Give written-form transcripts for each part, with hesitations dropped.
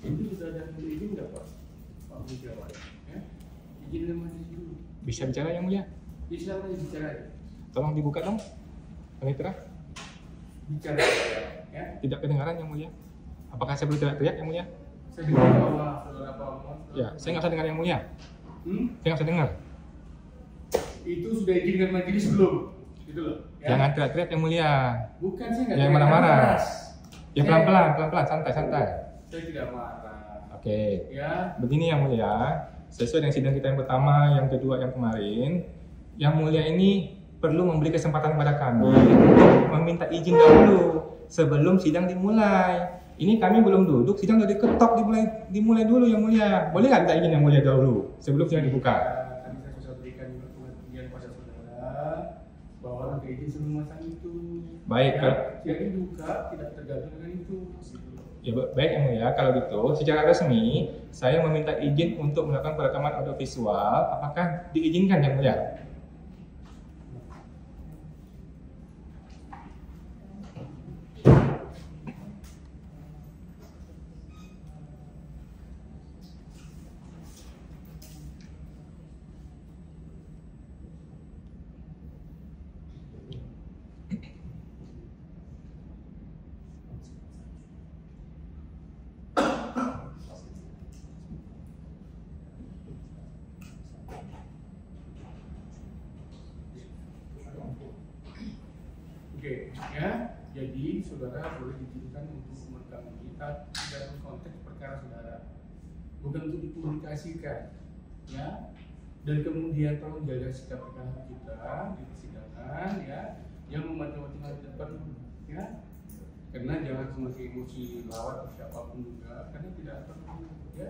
Itu sudah ada izin nggak Pak? Pak Mujawan, ya? Izin dari majelis dulu. Bisa bicara yang mulia? Bisa bicara. Tolong dibuka dong, panitera. Bicara, ya? Tidak kedengaran yang mulia. Apakah saya perlu teriak yang mulia? Saya dengar bahwa saudara Pak Muhammad. Ya, saya nggak usah dengar yang mulia. Saya nggak usah dengar. Itu sudah izin dari majelis belum? Gitu loh. Ya? Jangan teriak-teriak yang mulia. Bukan saya nggak. Yang marah-marah. Ya pelan-pelan, santai. Saya tidak marah. Oke. Ya. Begini yang mulia, sesuai dengan sidang kita yang pertama, yang kedua, yang kemarin, yang mulia ini perlu memberi kesempatan kepada kami untuk meminta izin dahulu sebelum sidang dimulai. Ini kami belum duduk, sidang sudah diketok, dimulai dulu yang mulia. Boleh nggak minta izin yang mulia dahulu sebelum sidang dibuka? Tadi saya sudah berikan juga pengertian pada saudara bahwa nanti izin sebelum masa itu. Baik, ya, sidang dibuka tidak tergantung dengan itu. Ya, baik yang mulia, kalau gitu secara resmi saya meminta izin untuk melakukan perekaman audiovisual. Apakah diizinkan yang mulia? Oke, ya. Jadi saudara boleh diizinkan untuk merekam kita dalam konteks perkara saudara, bukan untuk dipublikasikan, ya. Dan kemudian tolong jaga sikap perkara kita di persidangan, ya. Yang memacam-macam di depan, ya. Karena jangan semakin emosi lawat siapapun juga, karena tidak perlu, ya.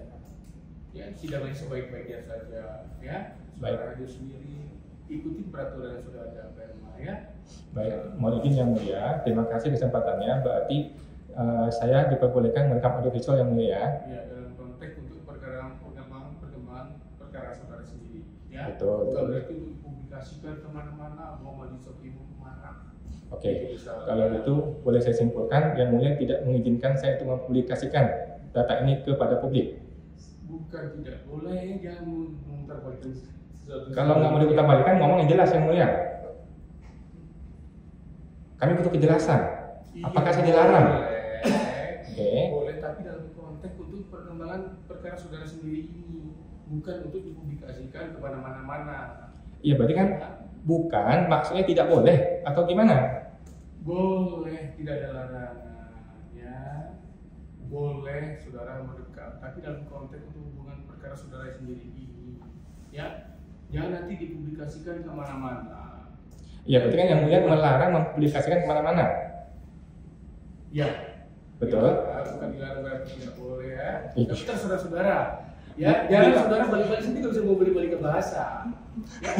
Ya, sidangnya sebaik-baiknya saja, ya. Saudara hadir sendiri, ikuti peraturan yang sudah ada, PMA, ya. Baik, mohon izin yang mulia. Terima kasih kesempatannya. Berarti saya diperbolehkan merekam audiovisual yang mulia. Ya, dalam konteks untuk perkembangan perkara saudara sendiri. Ya. Betul. Bukan berarti untuk dipublikasikan kemana-mana, mau majelis hakim marah. Oke, kalau itu boleh saya simpulkan yang mulia tidak mengizinkan saya untuk mempublikasikan data ini kepada publik. Bukan tidak boleh, jangan memutarbalikkan sesuatu. Kalau nggak mau diputarbalikkan, ngomong yang jelas yang mulia. Kami butuh kejelasan. Apakah saya dilarang? Oke. Boleh, tapi dalam konteks untuk perkembangan perkara saudara sendiri ini, bukan untuk dipublikasikan kepada mana-mana. Iya, berarti kan bukan maksudnya tidak boleh atau gimana? Boleh, tidak ada larangan, ya. Boleh saudara merekam, tapi dalam konteks untuk hubungan perkara saudara sendiri ini, ya. Jangan nanti dipublikasikan kemana-mana. Iya, berarti kan yang mulia melarang mempublikasikan kemana-mana. Ya. Betul. Ya, bukan dilarang berarti tidak boleh, ya. Iya. Tapi terserah saudara. Ya, jangan saudara balik-balik sendiri nggak bisa mau balik-balik ke bahasa. Ya,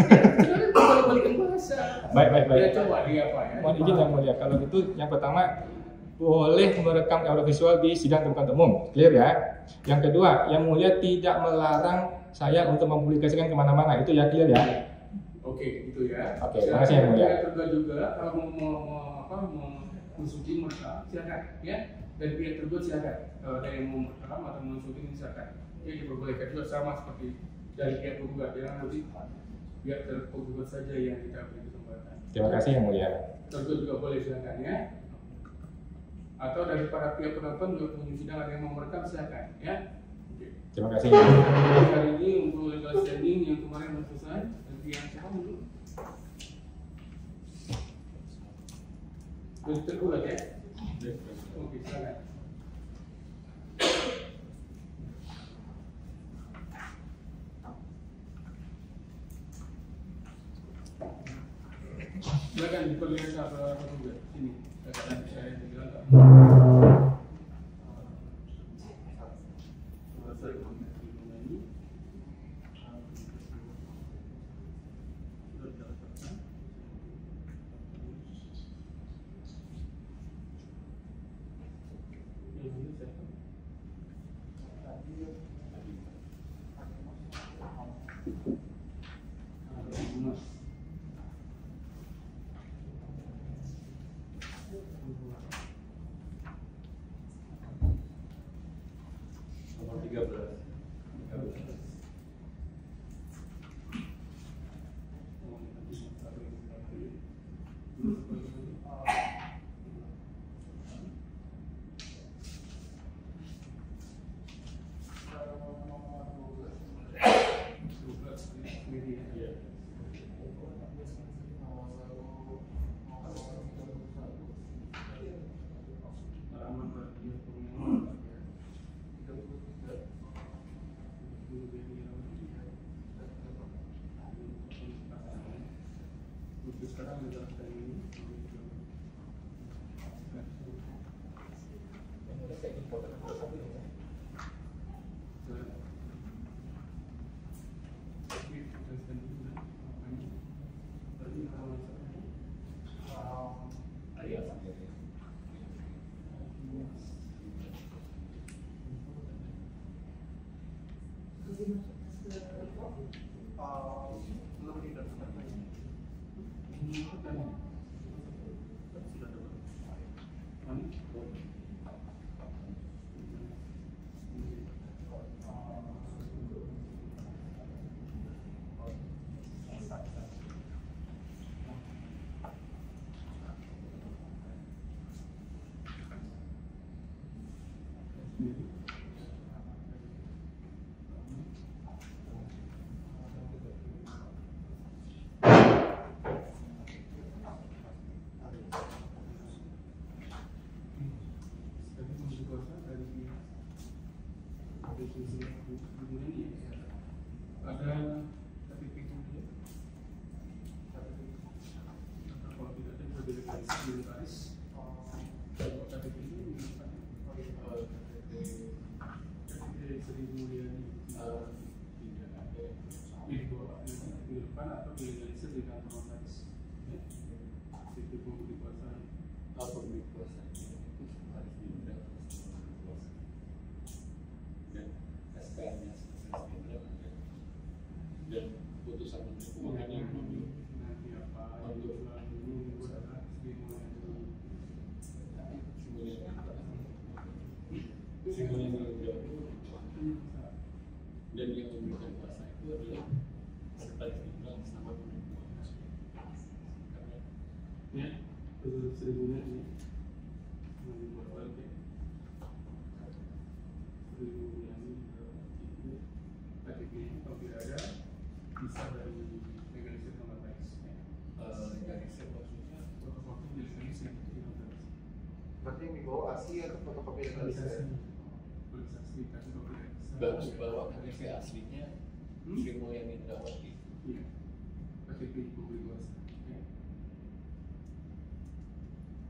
jangan balik-balik ke bahasa. Baik. Ya, coba dia apa ya? Mohon izin yang mulia. Kalau gitu, yang pertama boleh merekam audiovisual di sidang terbuka umum, clear ya. Yang kedua, yang mulia tidak melarang saya untuk mempublikasikan kemana-mana, itu ya clear ya. Oke, gitu ya. Oke, terima kasih yang mulia. Terbuka juga kalau mau mensuti mereka silakan, ya. Dari pihak tergugat silakan. Kalau ada yang mau merekam atau mensuti silakan. Ya, diperbolehkan juga sama seperti dari pihak tergugat, ya. Nanti pihak tergugat saja yang kita beri kesempatan. Terima kasih yang mulia. Tergugat juga boleh silakan, ya. Atau dari para pihak penonton juga pengunjung sidang ada yang mau merekam silakan, ya. Oke. Terima kasih. Hari ini untuk legal standing yang kemarin belum selesai, dan yang siapa dulu? Tergugat ya. Oke, silakan. Silakan diperlihatkan apa juga sini. Katakan saya bilang tak. aplikasi kemudian ini ada KTP kemudian kalau tidak ada juga delegasi notaris. Kalau KTP ini menggunakan KTP Sri Mulyani tidak ada di bawah di depan atau dilegalisir di kantor notaris. Itu pemberi kuasa. Pemberi kuasa harus diundang kuasa dan SK-nya dan putusan menteri keuangan yang nanti apa untuk dulu adalah Sri Mulyani dan yang memberikan kuasa itu adalah sekretaris jenderal sama pemberi kuasa ya itu Sri Mulyani membuat balik Sri Mulyani itu KTP kalau tidak ada bisa dari legalisir notaris legalisir maksudnya fotokopi legalisir notaris Berarti yang dibawa asli atau fotokopi legalisir? legalisasi kasih kopi baru bawa KTP aslinya Sri Mulyani Indrawati. iya KTP pemberi kuasa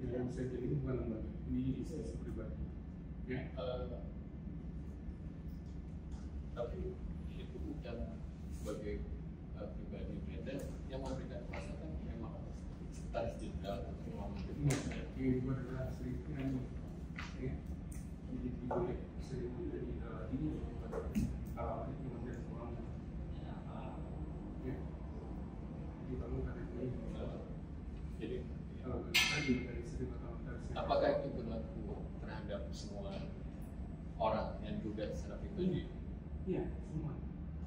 yang saya jadi bukan lembaga ini institusi pribadi ya. Tapi itu bukan sebagai pribadi beda yang memberikan kuasa kan memang sekretaris jenderal atau menteri kuasa. Ini juga adalah Sri Mulyani ya. Jadi boleh Sri Mulyani ini alamatnya Kementerian Keuangan ya. Dibangun KTP Jadi kalau tadi dari Sri Mulyani apakah itu berlaku terhadap semua orang yang juga secara pribadi? iya semua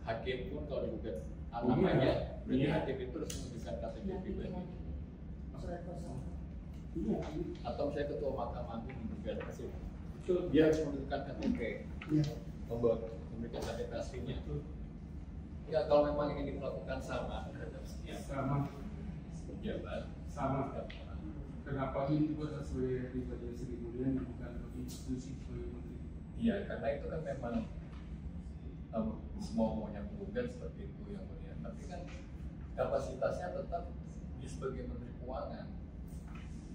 Hakim pun kalau digugat namanya berarti hakim itu harus menunjukkan KTP pribadi. iya Atau misalnya ketua Mahkamah Agung digugat hasil, betul dia harus menunjukkan KTP, iya memberikan KTP aslinya. Ya kalau memang ingin dilakukan sama terhadap setiap sama pejabat, sama kenapa ini juga sebagai pribadi Sri Mulyani bukan bagi institusi sebagai menteri iya karena itu kan memang semua maunya penggugat seperti itu yang mulia. Tapi kan kapasitasnya tetap dia sebagai menteri keuangan.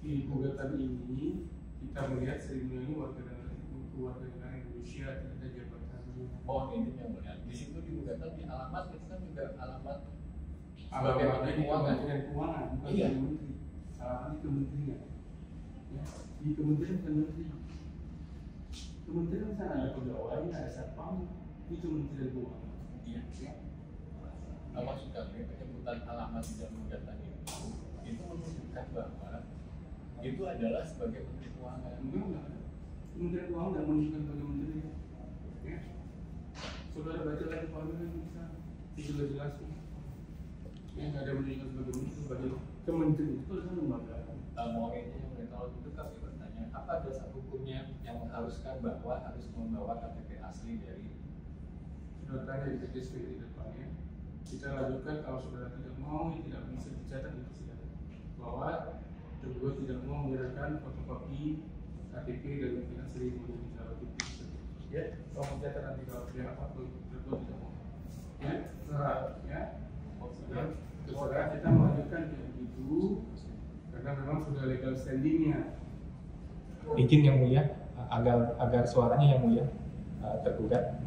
di gugatan ini kita melihat Sri Mulyani warga negara Indonesia tidak ada jabatannya. Oh ini yang mulia. Di situ di gugatan di alamat itu kan juga alamat sebagai Alamatnya menteri di keuangan. Kementerian Keuangan bukan Iya. di menteri. Alamatnya kementerian. Ya, di kementerian bukan menteri. Kementerian sana ada pegawai, ada satpam, di Kementerian Keuangan. Iya. Ya. Maksud kami penyebutan alamat dan gugatan itu menunjukkan bahwa itu adalah sebagai menteri keuangan. Enggak. Kementerian Keuangan nggak menunjukkan sebagai menteri. Ya. Saudara baca lagi formulir bisa tidak jelas. Ya nggak ada menunjukkan sebagai menteri, sebagai kementerian itu adalah lembaga. Mau ini yang kalau itu kami bertanya apa dasar hukumnya yang mengharuskan bahwa harus membawa KTP asli dari Sudah tanya di TKSP di depannya. Kita lanjutkan kalau saudara tidak mau, tidak bisa dicatat di persidangan bahwa tergugat tidak mau menyerahkan fotokopi KTP dan tidak Sri Mulyani Indrawati. Ya, kalau mencatat nanti kalau pihak apa tergugat tidak mau. Ya, serah. Ya, saudara kita melanjutkan kayak begitu karena memang sudah legal standingnya. Izin yang mulia, agar suaranya yang mulia tergugat.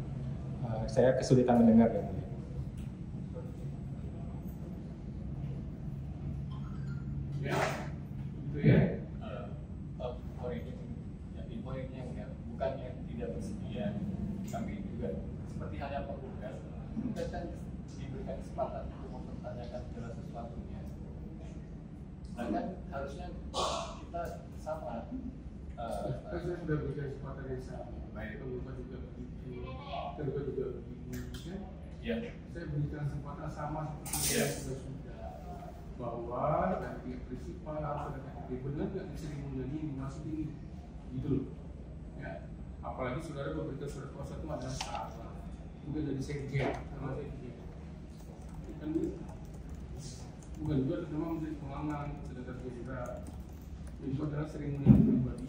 Saya kesulitan mendengar yang mulia. Ya, itu ya. poinnya ya, bukan yang tidak bersedia. Kami juga seperti halnya penggugat, kita kan diberikan kesempatan untuk mempertanyakan segala sesuatunya. Nah kan harusnya kita sama. Kan saya sudah berikan kesempatan yang sama. Baik, penggugat juga begitu, tergugat juga begitu. Ya. Saya berikan kesempatan sama seperti Ya. yang sudah bahwa dari prinsipal harus ada KTP benar nggak Sri Mulyani dimaksud ini, gitu loh. Ya, apalagi saudara memberikan surat kuasa itu adalah salah, bukan dari sekjen, sama sekjen. Kan bukan juga memang menteri keuangan, sedangkan jenderal itu adalah Sri Mulyani pribadi.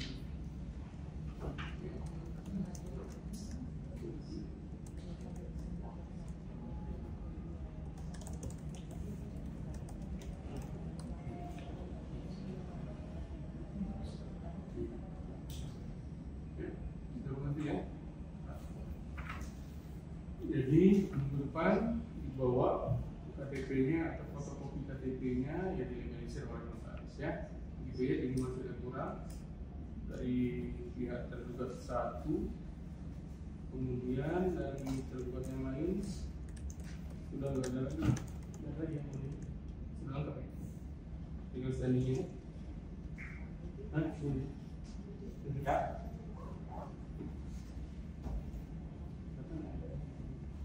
ya. Gitu ya, jadi masih ada kurang dari pihak tergugat satu, kemudian dari tergugat yang lain sudah nggak ada lagi, nggak ada yang mau sudah lengkap ya, tinggal standingnya. Nah, ini ya.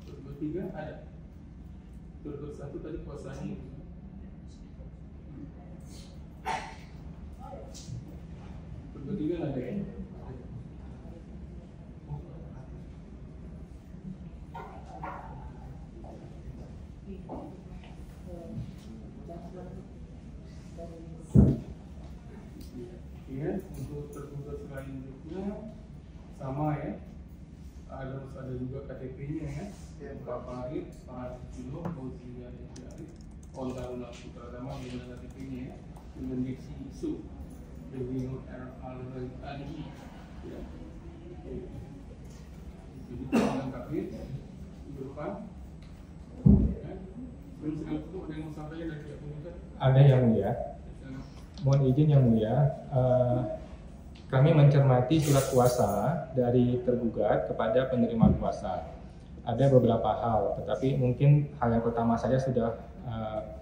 Tergugat 3 ada, tergugat 1 tadi kuasanya. Tergugat 3 nggak ada ya. Ya, untuk tergugat selanjutnya sama ya, ada juga KTP-nya ya, Pak Farid, Pak Julo, Fauzia Syarif, Ontaruna Putradama dengan KTP-nya ya, dengan diksi isu Dewi Al-Rani ya. Jadi melengkapi berupa ya. Belum segala itu ada yang mau sampaikan dari pihak pengugat? Ada yang mulia. Mohon izin yang mulia, kami mencermati surat kuasa dari tergugat kepada penerima kuasa. Ada beberapa hal, tetapi mungkin hal yang pertama saja sudah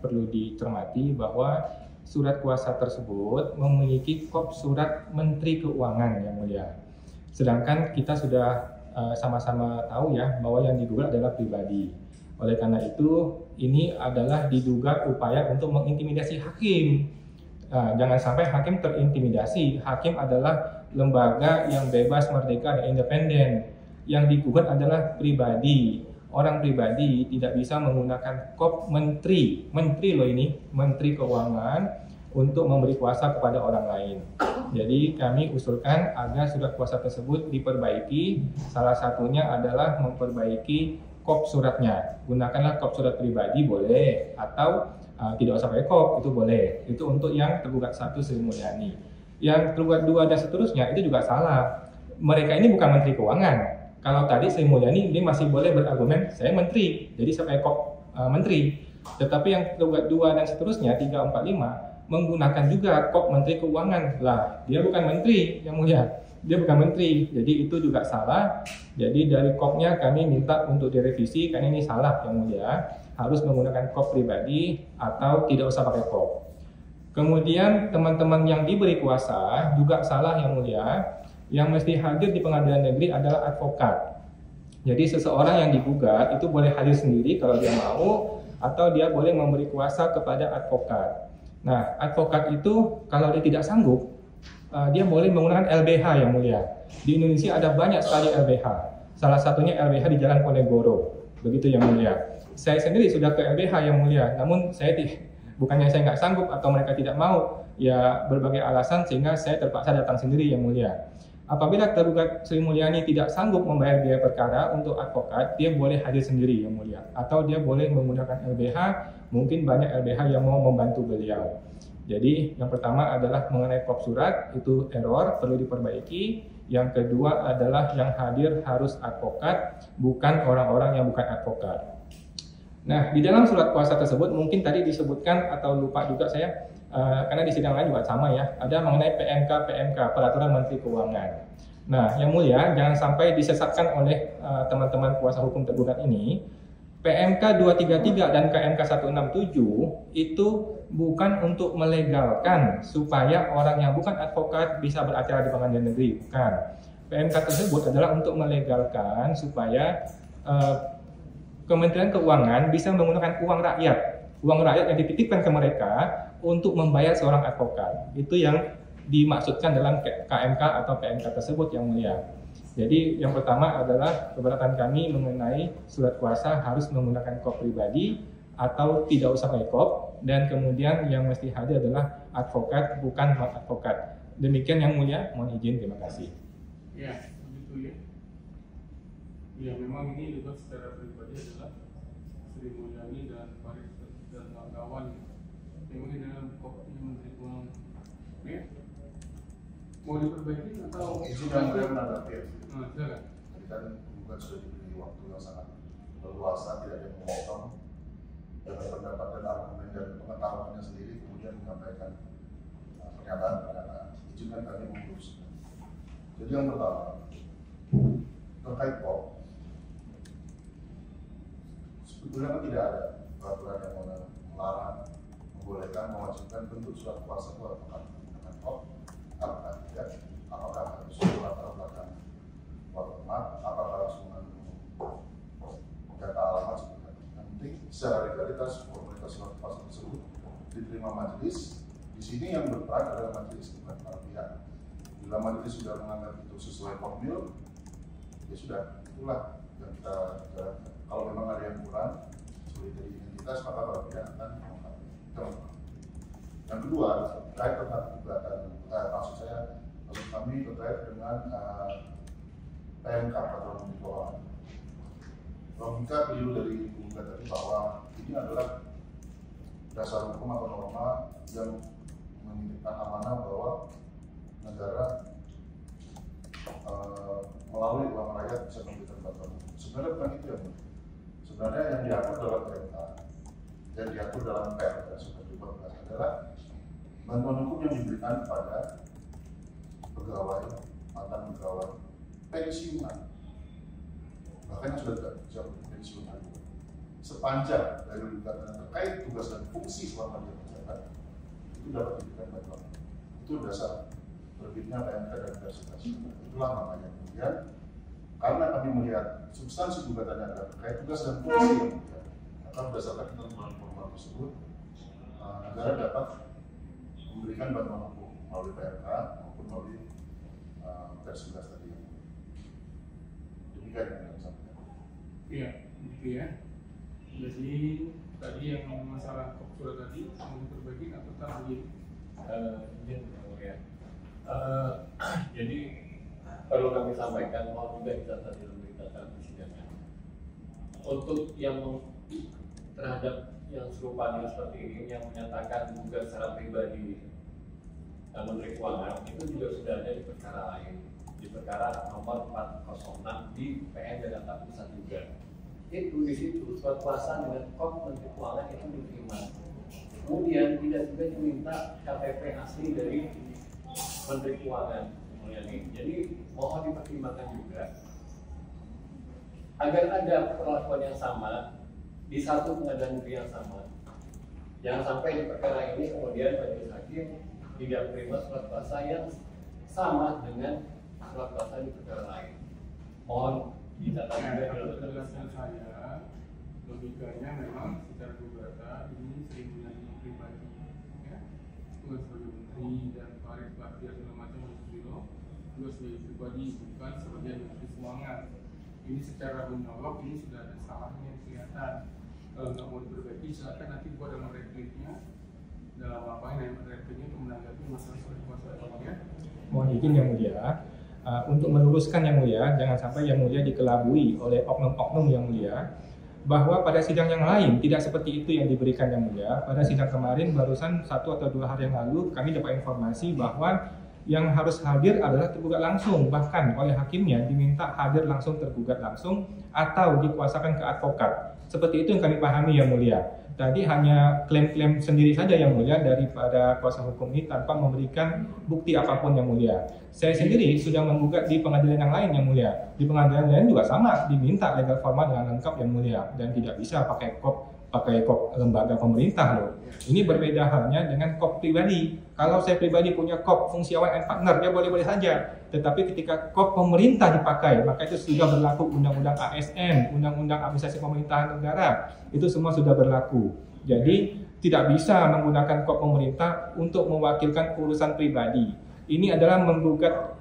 perlu dicermati bahwa surat kuasa tersebut memiliki kop surat Menteri Keuangan yang mulia. Sedangkan kita sudah sama-sama tahu ya bahwa yang digugat adalah pribadi. Oleh karena itu, ini adalah diduga upaya untuk mengintimidasi hakim. Jangan sampai hakim terintimidasi. Hakim adalah lembaga yang bebas, merdeka, dan independen. Yang digugat adalah pribadi. Orang pribadi tidak bisa menggunakan kop menteri loh ini, Menteri Keuangan, untuk memberi kuasa kepada orang lain. Jadi kami usulkan agar surat kuasa tersebut diperbaiki. Salah satunya adalah memperbaiki kop suratnya. Gunakanlah kop surat pribadi boleh, atau tidak usah pakai kop, itu boleh. Itu untuk yang tergugat 1 Sri Mulyani. Yang tergugat 2 dan seterusnya itu juga salah. Mereka ini bukan Menteri Keuangan. Kalau tadi Sri Mulyani dia masih boleh berargumen saya menteri, jadi saya pakai kop menteri. Tetapi yang tergugat 2 dan seterusnya 3, 4, 5 menggunakan juga kop Menteri Keuangan. Lah, dia bukan menteri yang mulia. Dia bukan menteri. Jadi itu juga salah. Jadi dari kopnya kami minta untuk direvisi karena ini salah yang mulia. Harus menggunakan kop pribadi atau tidak usah pakai kop. Kemudian teman-teman yang diberi kuasa juga salah yang mulia. Yang mesti hadir di pengadilan negeri adalah advokat. Jadi seseorang yang digugat itu boleh hadir sendiri kalau dia mau, atau dia boleh memberi kuasa kepada advokat. Nah, advokat itu kalau dia tidak sanggup, dia boleh menggunakan LBH yang mulia. Di Indonesia ada banyak sekali LBH. Salah satunya LBH di Jalan Ponegoro. Begitu yang mulia. Saya sendiri sudah ke LBH yang mulia, namun bukannya saya nggak sanggup atau mereka tidak mau, ya berbagai alasan sehingga saya terpaksa datang sendiri yang mulia. Apabila tergugat Sri Mulyani tidak sanggup membayar biaya perkara untuk advokat, dia boleh hadir sendiri yang mulia, atau dia boleh menggunakan LBH. Mungkin banyak LBH yang mau membantu beliau. Jadi yang pertama adalah mengenai kop surat, itu error, perlu diperbaiki. Yang kedua adalah yang hadir harus advokat, bukan orang-orang yang bukan advokat. Nah, di dalam surat kuasa tersebut mungkin tadi disebutkan atau lupa juga saya, karena di sidang lain juga sama ya, ada mengenai PMK, Peraturan Menteri Keuangan. Nah, yang mulia, jangan sampai disesatkan oleh teman-teman kuasa hukum tergugat ini. PMK 233 dan KMK 167 itu bukan untuk melegalkan supaya orang yang bukan advokat bisa beracara di pengadilan negeri, bukan. PMK tersebut adalah untuk melegalkan supaya Kementerian Keuangan bisa menggunakan uang rakyat yang dititipkan ke mereka untuk membayar seorang advokat. Itu yang dimaksudkan dalam KMK atau PMK tersebut yang mulia. Jadi yang pertama adalah keberatan kami mengenai surat kuasa harus menggunakan kop pribadi atau tidak usah pakai kop, dan kemudian yang mesti hadir adalah advokat bukan non advokat. Demikian yang mulia, mohon izin, terima kasih. Ya, begitu ya. Ya, memang ini juga secara pribadi adalah Sri Mulyani dan Farid dan kawan-kawan. Memang ini dalam kopnya Menteri Keuangan. Ya, mau diperbaiki atau? Izin dan saya menanggapi. Silakan. Tadi kan bukan sudah diberi waktu yang sangat leluasa, tidak ada yang memotong dengan pendapat dan argumen dan pengetahuannya sendiri, kemudian menyampaikan pernyataan izinkan kami menguruskan. Jadi yang pertama terkait kok, sebetulnya kan tidak ada peraturan yang melarang, membolehkan, mewajibkan bentuk surat kuasa itu apakah dengan kok, apakah tidak, apakah harus latar belakang watermark, apakah langsung data alamat sebagainya. Yang penting secara legalitas formalitas surat kuasa tersebut diterima majelis. Di sini yang berperan adalah majelis, bukan para pihak. Bila majelis sudah menganggap itu sesuai formil, ya sudah, itulah yang kita jalankan. Kalau memang ada yang kurang, seperti dari identitas, maka para pihak akan mengungkapkan. Yang kedua, terkait tentang gugatan, maksud kami terkait dengan PMK atau Menteri Keuangan. Logika keliru dari penggugat tadi bahwa ini adalah dasar hukum atau norma yang menitipkan amanah bahwa negara melalui uang rakyat bisa memberikan bantuan hukum. Sebenarnya bukan itu yang sebenarnya yang diatur dalam PMK, yang diatur dalam PMK sudah dibuat adalah bantuan hukum yang diberikan kepada pegawai, mantan pegawai, pensiunan, bahkan yang sudah tidak bisa pensiunan, sepanjang dari gugatan terkait tugas dan fungsi selama dia menjabat itu dapat diberikan bantuan. Itu dasar terbitnya PMK dan verifikasi. Itulah makanya kemudian karena kami melihat substansi gugatannya adalah terkait tugas dan fungsi yang kemudian, maka berdasarkan ketentuan formal tersebut negara dapat memberikan bantuan hukum melalui PMK maupun melalui verifikasi tadi. Demikian yang kami sampaikan. Iya, gitu ya. Jadi tadi yang masalah surat tadi mau diperbaiki atau tetap begini? Jadi perlu kami sampaikan, mau juga dicatat dalam berita acara persidangan. Untuk yang terhadap yang serupa seperti ini, yang menyatakan juga secara pribadi Menteri Keuangan itu juga sudah ada di perkara lain, di perkara nomor 406 di PN Jakarta Pusat juga. Itu di situ surat kuasa dengan kop Menteri Keuangan itu diterima. Kemudian tidak juga diminta KTP asli dari Menteri Keuangan. Jadi mohon dipertimbangkan juga agar ada perlakuan yang sama di satu pengadilan negeri yang sama. Jangan sampai di perkara ini kemudian majelis hakim tidak menerima surat kuasa yang sama dengan surat kuasa di perkara lain. Mohon dicatat juga dalam penjelasan saya, logikanya memang secara gugatan ini sering menjadi pribadi, ya, bukan sebagai menteri dan Farid Bakti segala macam juga sebagai pribadi, bukan sebagai menteri keuangan. Ini secara monolog ini sudah ada salahnya kelihatan. Kalau nggak mau diperbaiki, silakan nanti buat dalam repliknya, dalam apa yang repliknya untuk menanggapi masalah surat kuasa ya. Mohon izin yang mulia. Untuk meluruskan yang mulia, jangan sampai yang mulia dikelabui oleh oknum-oknum yang mulia bahwa pada sidang yang lain tidak seperti itu yang diberikan yang mulia. Pada sidang kemarin barusan 1 atau 2 hari yang lalu kami dapat informasi bahwa yang harus hadir adalah tergugat langsung, bahkan oleh hakimnya diminta hadir langsung tergugat langsung atau dikuasakan ke advokat. Seperti itu yang kami pahami yang mulia. Tadi hanya klaim-klaim sendiri saja yang mulia daripada kuasa hukum ini tanpa memberikan bukti apapun yang mulia. Saya sendiri sudah menggugat di pengadilan yang lain yang mulia. Di pengadilan lain juga sama, diminta legal formal dengan lengkap yang mulia dan tidak bisa pakai kop lembaga pemerintah loh. Ini berbeda halnya dengan kop pribadi. Kalau saya pribadi punya kop fungsiawan and partner, ya boleh-boleh saja. Tetapi ketika kop pemerintah dipakai, maka itu sudah berlaku Undang-Undang ASN, Undang-Undang Administrasi Pemerintahan Negara. Itu semua sudah berlaku. Jadi tidak bisa menggunakan kop pemerintah untuk mewakilkan urusan pribadi. Ini adalah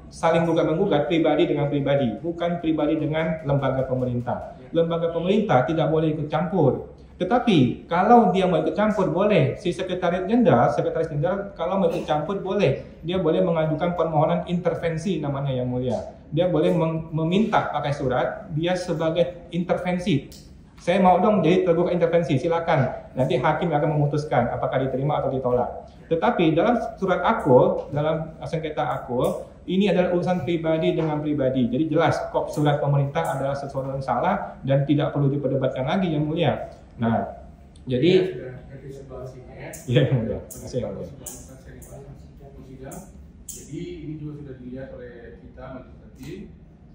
saling menggugat pribadi dengan pribadi, bukan pribadi dengan lembaga pemerintah. Lembaga pemerintah tidak boleh ikut campur. Tetapi kalau dia mau ikut campur boleh, si sekretaris jenderal kalau mau ikut campur boleh, dia boleh mengajukan permohonan intervensi namanya yang mulia. Dia boleh meminta pakai surat, dia sebagai intervensi. Saya mau dong jadi tergugat intervensi, silakan. Nanti hakim akan memutuskan apakah diterima atau ditolak. Tetapi dalam surat akul, dalam sengketa akul, ini adalah urusan pribadi dengan pribadi. Jadi jelas kop surat pemerintah adalah sesuatu yang salah dan tidak perlu diperdebatkan lagi yang mulia. Nah, jadi sebelah sini ya. Iya yang mulia. Terima kasih yang mulia. Jadi ini juga sudah dilihat oleh kita majelis hakim.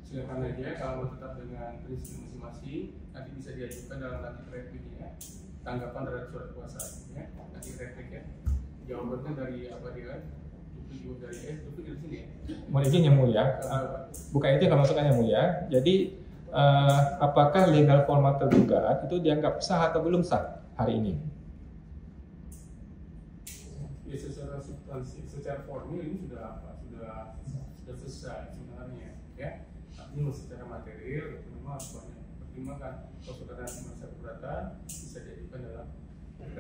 Silakan aja kalau mau tetap dengan prinsip masing-masing, nanti bisa diajukan dalam nanti repliknya tanggapan terhadap surat kuasa ya, nanti replik ya. Jawabannya dari apa dia? Itu dari itu dari sini ya. Mohon izin yang mulia, bukan itu kalau masukkan yang mulia. Jadi apakah legal formal tergugat itu dianggap sah atau belum sah hari ini? Ya secara substansi, secara formil ini sudah apa? Sudah selesai sebenarnya ya. Tapi secara material itu memang harus banyak pertimbangkan. Kalau saudara merasa keberatan bisa diajukan dalam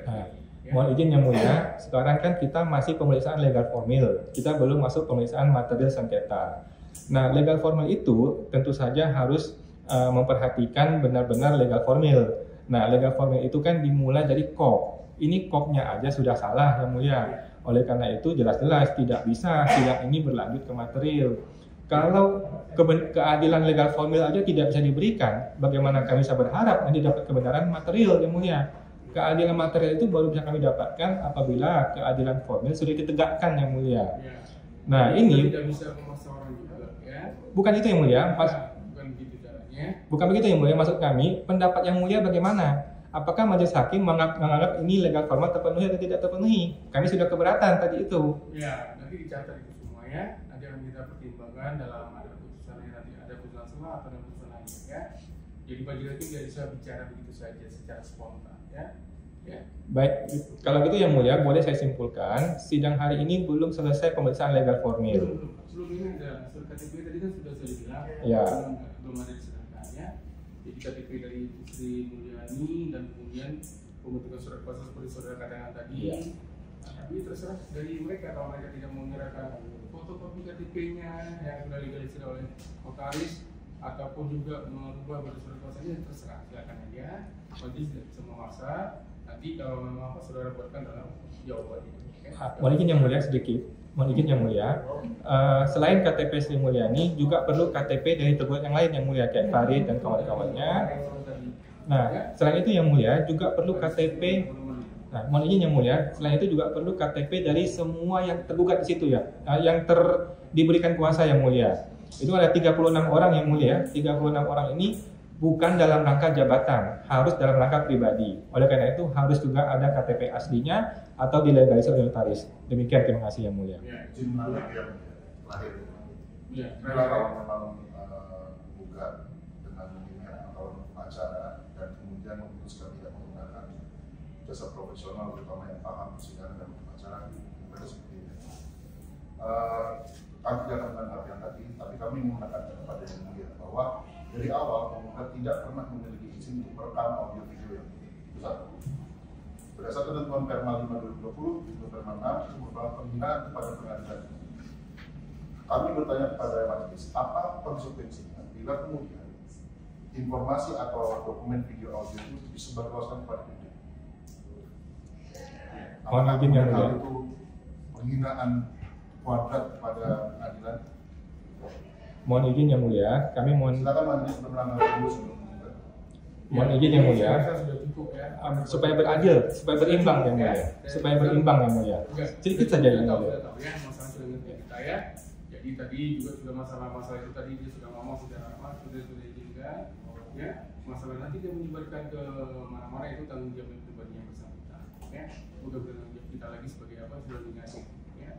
ya. Mohon izin yang mulia, sekarang kan kita masih pemeriksaan legal formil, kita belum masuk pemeriksaan material sengketa. Nah, legal formil itu tentu saja harus memperhatikan benar-benar legal formil. Nah, legal formil itu kan dimulai dari kop. Ini kopnya aja sudah salah yang mulia. Oleh karena itu jelas-jelas tidak bisa sidang ini berlanjut ke material. Kalau keadilan legal formil aja tidak bisa diberikan, bagaimana kami bisa berharap nanti dapat kebenaran material yang mulia? Keadilan material itu baru bisa kami dapatkan apabila keadilan formil sudah ditegakkan yang mulia. Nah ini tidak bisa memaksa orang juga ya. Bukan itu yang mulia, bukan begitu caranya. Bukan begitu yang mulia, maksud kami pendapat yang mulia bagaimana? Apakah majelis hakim menganggap ini legal formal terpenuhi atau tidak terpenuhi? Kami sudah keberatan tadi itu. Ya, nanti dicatat itu semua ya. Nanti akan kita pertimbangkan dalam ada putusannya, nanti ada putusan semua atau ada putusan lain ya. Jadi majelis hakim tidak bisa bicara begitu saja secara spontan ya. Ya. Baik, kalau gitu yang mulia boleh saya simpulkan sidang hari ini belum selesai pemeriksaan legal formil. Belum ini ada surat KTP tadi kan sudah saya bilang ya. belum ada diserahkannya. Jadi KTP dari Sri Mulyani dan kemudian pembentukan surat kuasa seperti saudara katakan tadi. Ya. Tapi terserah dari mereka kalau mereka tidak mau menyerahkan fotokopi KTP-nya yang sudah legalisir oleh notaris ataupun juga merubah pada surat kuasanya, terserah silakan aja. Nanti tidak bisa memaksa. Nanti kalau memang apa saudara buatkan dalam jawaban itu. Mohon izin yang mulia sedikit. Mohon izin yang mulia. Selain KTP Sri Mulyani juga perlu KTP dari tergugat yang lain yang mulia kayak Farid dan kawan-kawannya. Nah, selain itu yang mulia juga perlu KTP. Nah, mohon izin yang mulia. Selain itu juga perlu KTP dari semua yang tergugat di situ ya, yang diberikan kuasa yang mulia. Itu ada 36 orang yang mulia. 36 orang ini bukan dalam rangka jabatan, harus dalam rangka pribadi. Oleh karena itu harus juga ada KTP aslinya atau dilegalisir oleh notaris. Demikian, terima kasih yang mulia. Ya, izin menanggapi yang terakhir. Ya, kalau memang gugat dengan mengingat atau pengacara dan kemudian memutuskan tidak menggunakan jasa profesional terutama yang paham persidangan dan pengacara, bukan seperti ini. Kami tidak akan menanggapi yang tadi, tapi kami menggunakan kepada yang mulia bahwa dari awal penggugat tidak pernah memiliki izin untuk merekam audio video yang itu satu. Berdasarkan ketentuan Perma 5 2020, ketentuan Perma 6 itu merupakan penghinaan kepada pengadilan. Kami bertanya kepada majelis, apa konsekuensinya bila kemudian informasi atau dokumen video audio itu disebarluaskan kepada publik? Apakah kemudian hal itu penghinaan kuadrat kepada pengadilan? Mohon izin yang mulia, kami mohon. Silakan majelis untuk menanggapi dulu sebelum. Mohon izin yang mulia, supaya beradil, supaya berimbang yang mulia, supaya berimbang yang mulia. Sedikit saja yang mulia. Masalah sudah ngerti kita ya. Jadi tadi juga sudah masalah itu tadi dia sudah ngomong sudah izinkan. Ya, masalah nanti dia menyebarkan ke mana-mana itu tanggung jawab pribadi yang bersangkutan. Ya, udah tanggung jawab kita lagi sebagai apa sudah dikasih. Ya,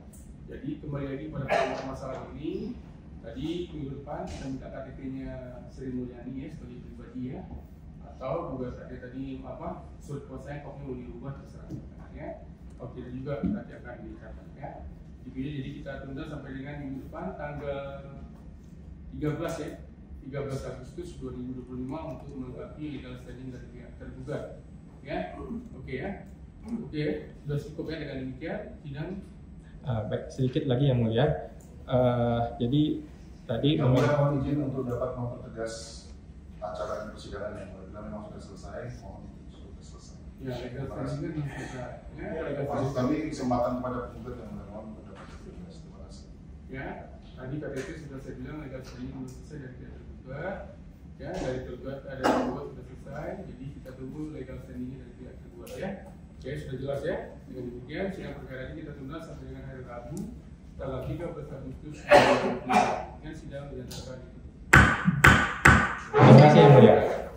jadi kembali lagi pada masalah ini. Tadi minggu depan kita minta KTP-nya Sri Mulyani ya sebagai pribadi ya, atau juga tadi apa surat kuasanya kopnya mau dirubah terserah ya. Kalau tidak juga nanti akan dicatat ya. Jadi kita tunda sampai dengan minggu depan tanggal 13 ya, 13 Agustus 2025 untuk melengkapi legal standing dari pihak tergugat ya. Oke ya. Oke, sudah cukup ya dengan demikian sidang. Baik, sedikit lagi yang mulia. Jadi tadi mohon izin untuk dapat mempertegas acara persidangan yang memang sudah selesai, mohon sudah selesai. Ya, legal standing kan selesai. Ya, maksud kami kesempatan kepada penggugat yang mohon untuk dapat pertegas. Terima kasih. Ya, tadi KTP sudah saya bilang legal standing belum selesai dari pihak tergugat. Ya, dari tergugat ada tergugat sudah selesai, jadi kita tunggu legal standingnya dari pihak tergugat ya. Oke, sudah jelas ya. Dengan demikian sidang perkara ini kita tunda sampai dengan hari Rabu tanggal 13 Agustus 2020 dengan sidang dinyatakan ditutup. Terima kasih yang mulia.